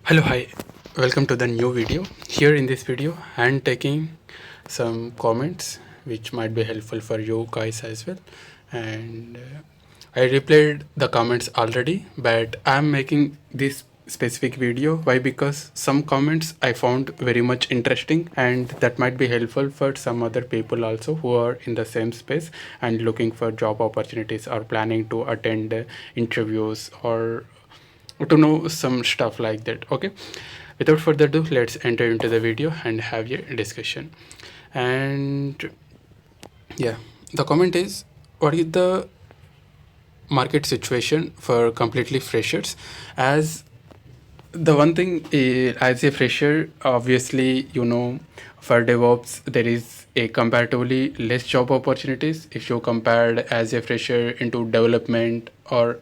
Hello, hi, welcome to the new video. Here in this video, I'm taking some comments which might be helpful for you guys as well. And I replied the comments already, but I'm making this specific video. Why? Because some comments I found very much interesting, and that might be helpful for some other people also who are in the same space and looking for job opportunities or planning to attend interviews or to know some stuff like that. Okay, without further ado, let's enter into the video and have a discussion. And yeah, the comment is, what is the market situation for completely freshers? As the one thing as a fresher, obviously, for DevOps there is a comparatively less job opportunities if you compared as a fresher into development or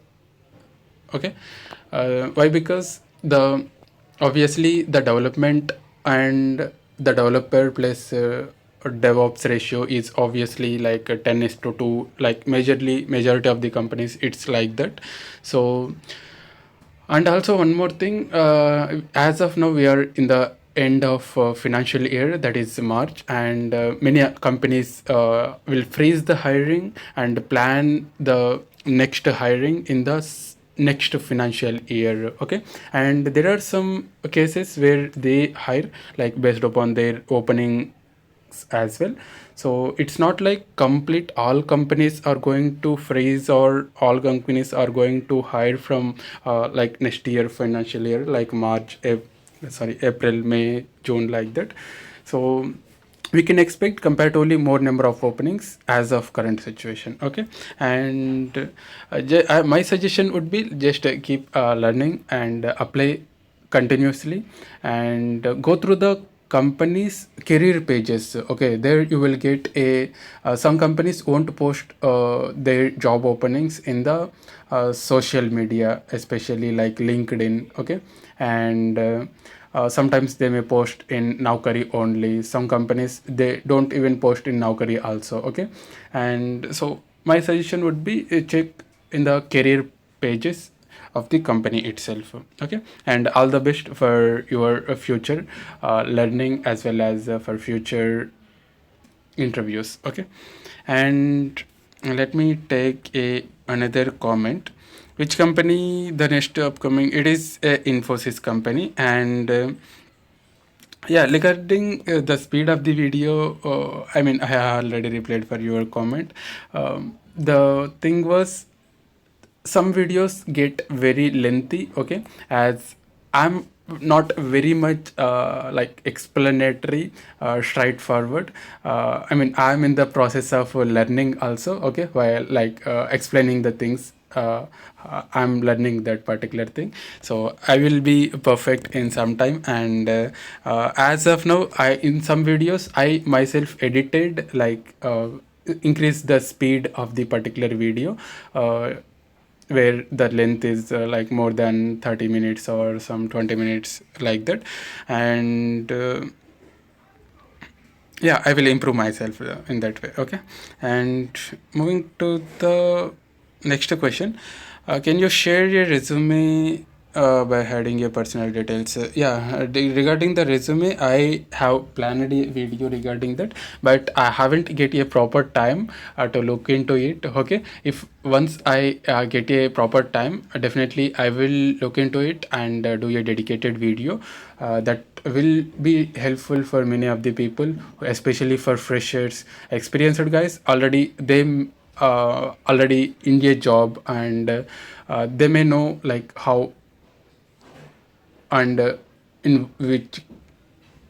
okay. Why? Because the obviously the development and the developer plus DevOps ratio is obviously like a 10 is to 2, like majority of the companies it's like that. So, and also one more thing, as of now we are in the end of financial year, that is March, and many companies will freeze the hiring and plan the next hiring in the next financial year. Okay, and there are some cases where they hire like based upon their opening as well. So it's not like complete all companies are going to freeze or all companies are going to hire from like next year financial year, like April, May, June, like that. So we can expect comparatively more number of openings as of current situation. Okay, and my suggestion would be just keep learning and apply continuously, and go through the companies career pages. Okay, there you will get a some companies won't post their job openings in the social media, especially like LinkedIn. Okay, and sometimes they may post in Naukari only. Some companies they don't even post in Naukari also. Okay, and so my suggestion would be check in the career pages of the company itself. Okay, and all the best for your future learning as well as for future interviews. Okay, and let me take a another comment. Which company the next upcoming? It is a Infosys company. And yeah, regarding the speed of the video, I mean, I have already replied for your comment. The thing was, some videos get very lengthy. Okay, as I'm not very much like explanatory, straightforward. I mean, I'm in the process of learning also. Okay, while like explaining the things, I'm learning that particular thing, so I will be perfect in some time. And as of now, I in some videos I myself edited, like increase the speed of the particular video, where the length is like more than 30 minutes or some 20 minutes, like that. And yeah, I will improve myself in that way. Okay, and moving to the next question, can you share your resume by hiding your personal details? Regarding the resume, I have planned a video regarding that, but I haven't get a proper time to look into it. Okay, if once I get a proper time, definitely I will look into it and do a dedicated video that will be helpful for many of the people, especially for freshers. Experienced guys already, they already in a job, and they may know like how and in which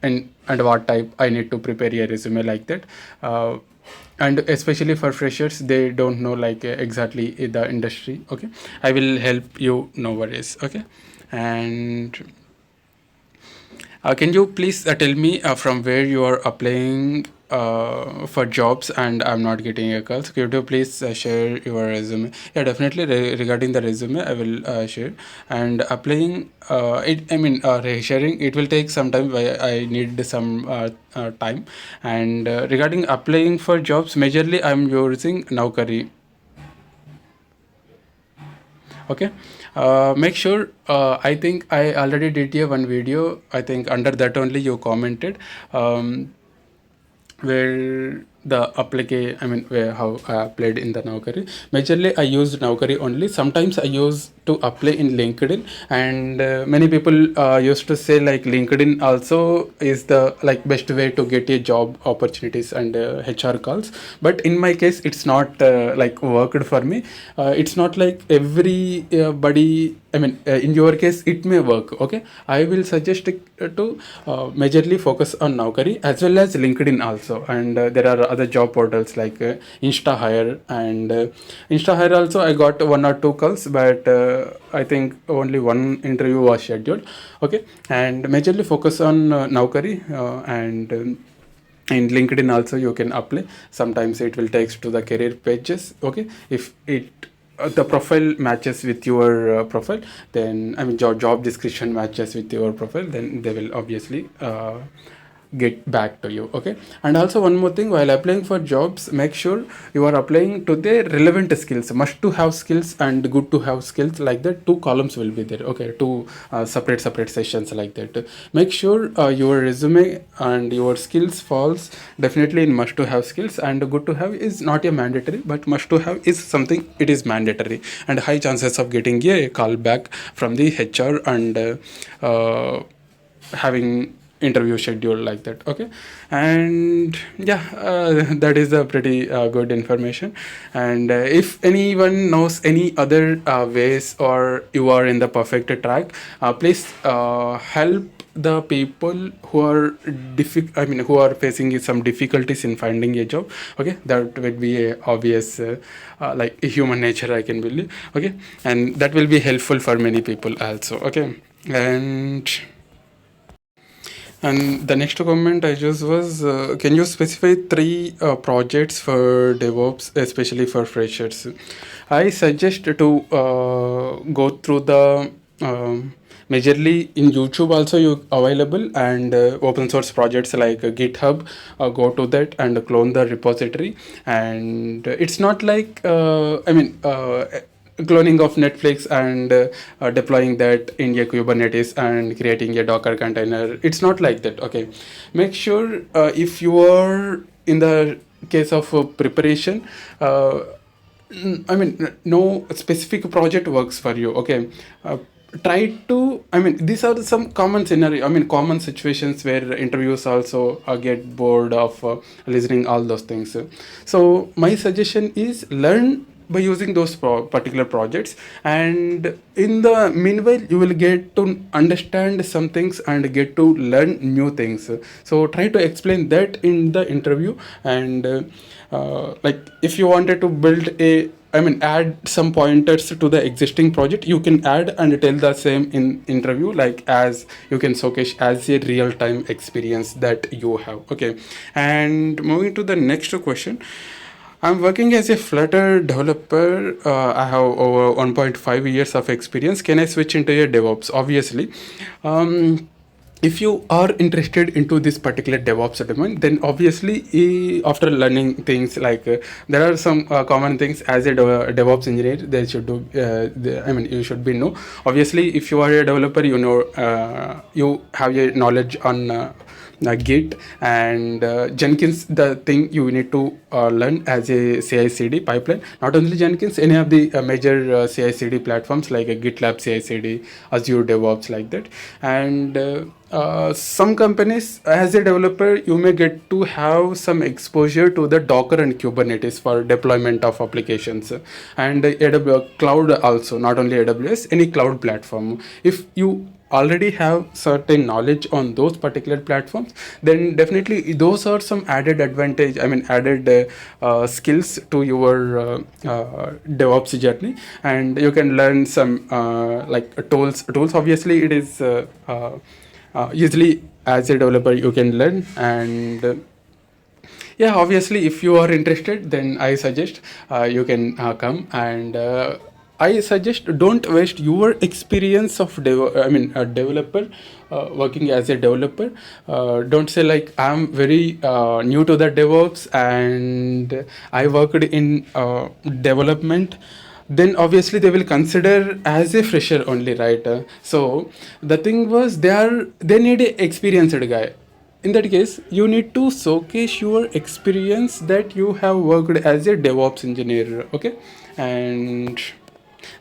and what type I need to prepare a resume, like that. And especially for freshers, they don't know like exactly the industry. Okay, I will help you, no worries. Okay, and can you please tell me from where you are applying for jobs and I'm not getting a call? So could you please share your resume? Yeah, definitely. Regarding the resume, I will share. And applying, sharing, it will take some time. I need some time. And regarding applying for jobs, majorly I'm using Naukari. Okay, make sure, I think I already did a one video, I think under that only you commented, where the application, I mean, where how I applied in the Naukari. Majorly I use Naukari only. Sometimes I use to apply in LinkedIn, and many people used to say like LinkedIn also is the like best way to get a job opportunities and HR calls. But in my case, it's not like worked for me. It's not like everybody, I mean, in your case, it may work. Okay, I will suggest to majorly focus on Naukari as well as LinkedIn also, and there are other job portals like Insta Hire, and Insta Hire also I got one or two calls, but I think only one interview was scheduled. Okay, and majorly focus on Naukari, and in LinkedIn also you can apply. Sometimes it will takes to the career pages. Okay, if it the profile matches with your profile, then I mean job description matches with your profile, then they will obviously get back to you. Okay, and also one more thing, while applying for jobs, make sure you are applying to the relevant skills, must to have skills and good to have skills, like that two columns will be there. Okay, two separate sessions like that. Make sure your resume and your skills falls definitely in must to have skills, and good to have is not a mandatory, but must to have is something it is mandatory, and high chances of getting a call back from the HR, and having interview schedule like that. Okay, and yeah, that is a pretty good information. And if anyone knows any other ways, or you are in the perfect track, please help the people who are I mean, who are facing some difficulties in finding a job. Okay, that would be a obvious like a human nature, I can believe. Okay, and that will be helpful for many people also. Okay, and the next comment I just was, can you specify three projects for DevOps, especially for freshers? I suggest to go through the majorly in YouTube also you available, and open source projects like GitHub. Go to that and clone the repository, and it's not like I mean. Cloning of Netflix and deploying that in a Kubernetes and creating a Docker container. It's not like that. Okay, make sure if you are in the case of preparation, I mean, no specific project works for you. Okay. Try to, I mean, these are some common scenario, I mean, common situations where interviews also get bored of listening all those things. So my suggestion is learn by using those particular projects, and in the meanwhile you will get to understand some things and get to learn new things. So try to explain that in the interview, and like if you wanted to build a, I mean, add some pointers to the existing project, you can add and tell the same in interview, like as you can showcase as a real time experience that you have. Okay, and moving to the next question. I'm working as a Flutter developer. I have over 1.5 years of experience. Can I switch into a DevOps? Obviously. If you are interested into this particular DevOps domain, then obviously after learning things like there are some common things as a DevOps engineer they should do. I mean, you should be know. Obviously, if you are a developer, you know you have a knowledge on Git and Jenkins. The thing you need to learn as a CI/CD pipeline. Not only Jenkins, any of the major CI/CD platforms like GitLab CI/CD, Azure DevOps, like that. And some companies, as a developer, you may get to have some exposure to the Docker and Kubernetes for deployment of applications, and AWS cloud also, not only AWS, any cloud platform. If you already have certain knowledge on those particular platforms, then definitely those are some added advantage, I mean added skills to your DevOps journey, and you can learn some like tools. Obviously it is usually as a developer you can learn, and yeah, obviously if you are interested, then I suggest you can come, and I suggest don't waste your experience of a developer, working as a developer. Don't say like I'm very new to the DevOps and I worked in development. then obviously they will consider as a fresher only, right? So the thing was they need a experienced guy. In that case, you need to showcase your experience that you have worked as a DevOps engineer, okay? And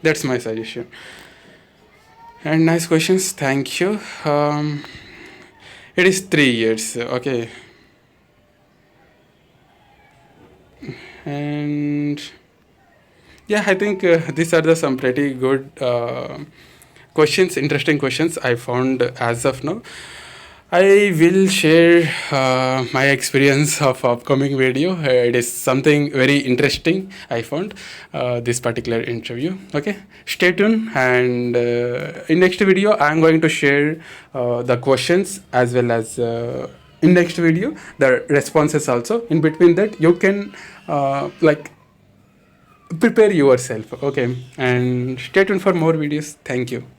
that's my suggestion. And nice questions, thank you. It is 3 years, okay? And yeah, I think these are the some pretty good questions, interesting questions I found as of now. I will share my experience of upcoming video. It is something very interesting I found this particular interview. Okay, stay tuned, and in next video I'm going to share the questions as well as in next video the responses also. In between that, you can like prepare yourself. Okay, and stay tuned for more videos. Thank you.